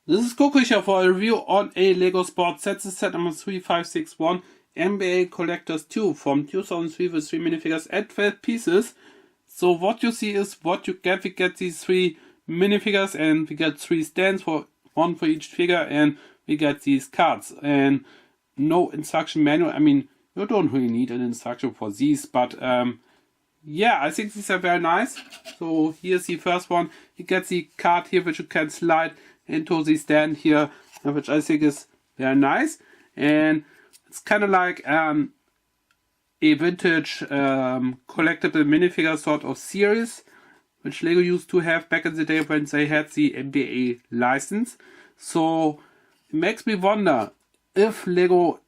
This is Klokriechers for a review on a LEGO Sports set. This is set number 3561 NBA Collectors 2 from 2003 with 3 minifigures and 12 pieces. So what you see is what you get. We get these 3 minifigures and we get 3 stands, for one for each figure, and we get these cards. And no instruction manual. I mean, you don't really need an instruction for these, but yeah, I think these are very nice. So here's the first one. You get the card here which you can slide into the stand here, which I think is very nice. And it's kind of like a vintage collectible minifigure sort of series, which LEGO used to have back in the day when they had the NBA license. So it makes me wonder if LEGO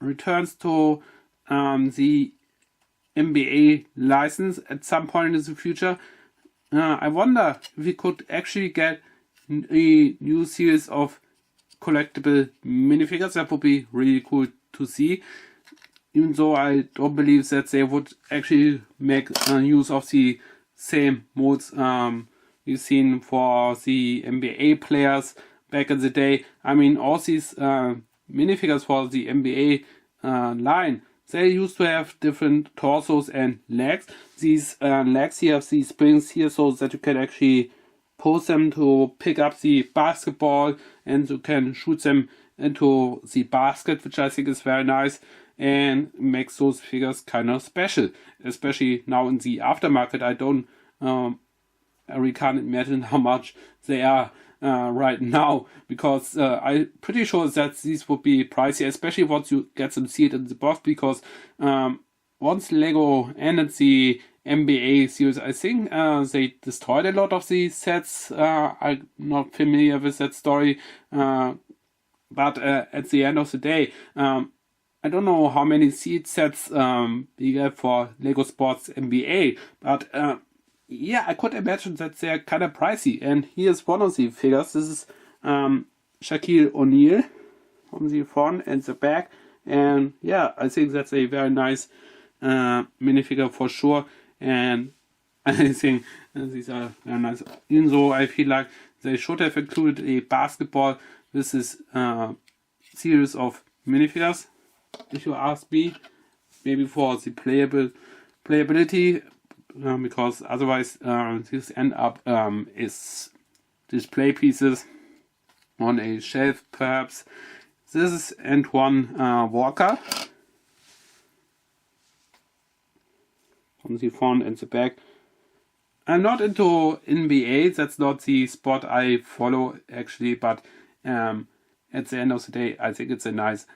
returns to the NBA license at some point in the future. I wonder if we could actually get a new series of collectible minifigures. That would be really cool to see, even though I don't believe that they would actually make use of the same modes we've seen for the NBA players back in the day. I mean, all these minifigures for the NBA line, they used to have different torsos and legs. These legs here have these springs here so that you can actually pose them to pick up the basketball and you can shoot them into the basket, which I think is very nice and makes those figures kind of special, especially now in the aftermarket. I really can't imagine how much they are right now, because I'm pretty sure that these would be pricey, especially once you get them sealed in the box, because once LEGO ended the NBA series, I think they destroyed a lot of these sets. I'm not familiar with that story, but at the end of the day, I don't know how many seed sets we get for LEGO Sports NBA, but yeah, I could imagine that they're kind of pricey. And here's one of the figures. This is Shaquille O'Neal from the front and the back. And yeah, I think that's a very nice minifigure for sure. And I think these are very nice. Even though I feel like they should have included a basketball with this series of minifigures, if you ask me. Maybe for the playability. Because otherwise these end up is display pieces on a shelf perhaps. This is Antoine Walker from the front and the back. I'm not into NBA, that's not the sport I follow actually, but at the end of the day I think it's a nice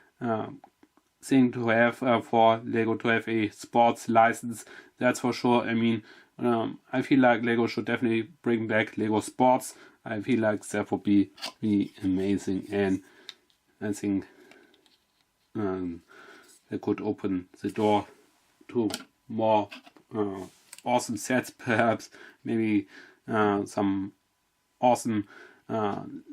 thing to have for LEGO to have a sports license, that's for sure. I mean, I feel like LEGO should definitely bring back LEGO Sports. I feel like that would be really amazing, and I think they could open the door to more awesome sets, perhaps maybe some awesome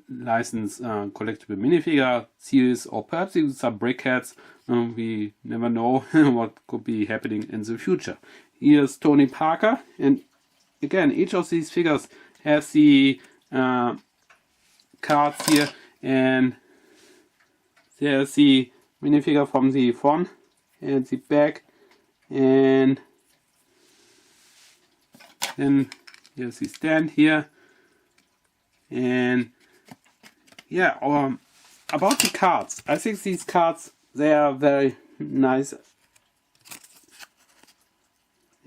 license collectible minifigure series, or perhaps even some brickheads. We never know what could be happening in the future. Here's Tony Parker, and again, each of these figures has the cards here, and there's the minifigure from the front and the back, and then here's the stand here. And yeah, about the cards, I think these cards, they are very nice.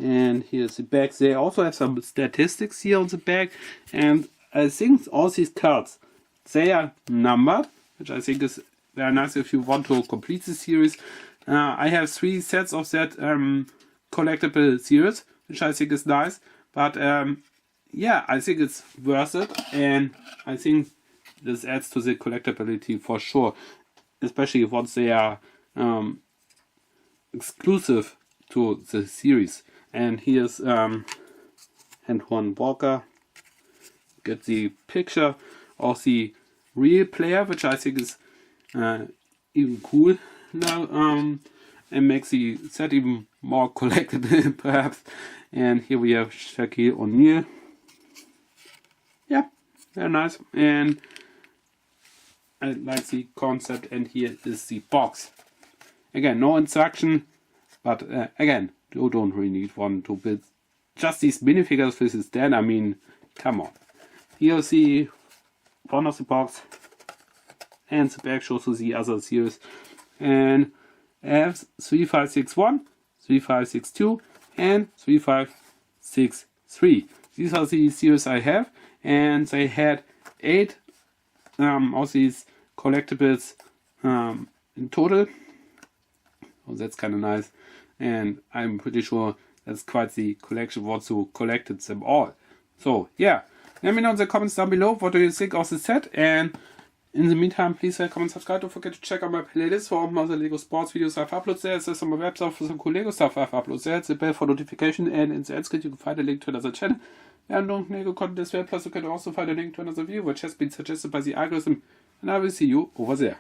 And here's the back. They also have some statistics here on the back, and I think all these cards, they are numbered, which I think is very nice if you want to complete the series. I have 3 sets of that collectible series, which I think is nice, but yeah, I think it's worth it, and I think this adds to the collectability for sure, especially once they are exclusive to the series. And here's Antoine Walker. Get the picture of the real player, which I think is even cool now, and makes the set even more collectible perhaps. And here we have Shaquille O'Neal. Yeah, very nice. And I like the concept, and here is the box. Again, no instruction, but again, you don't really want to build just these minifigures with this stand. I mean, come on. Here you see front of the box, and the back shows you the other series. And I have 3561, 3562, and 3563. These are the series I have, and they had 8 of these collectibles in total. Oh, that's kind of nice, and I'm pretty sure that's quite the collection once you collected them all. So yeah, let me know in the comments down below what do you think of the set, and in the meantime, please like, comment, subscribe. Don't forget to check out my playlist for all my LEGO sports videos I've uploaded there. There's on my website for some cool LEGO stuff I've uploaded there. It's the bell for notification, and in the end screen you can find a link to another channel and no LEGO content as well. Plus you can also find a link to another video which has been suggested by the algorithm, and I will see you over there.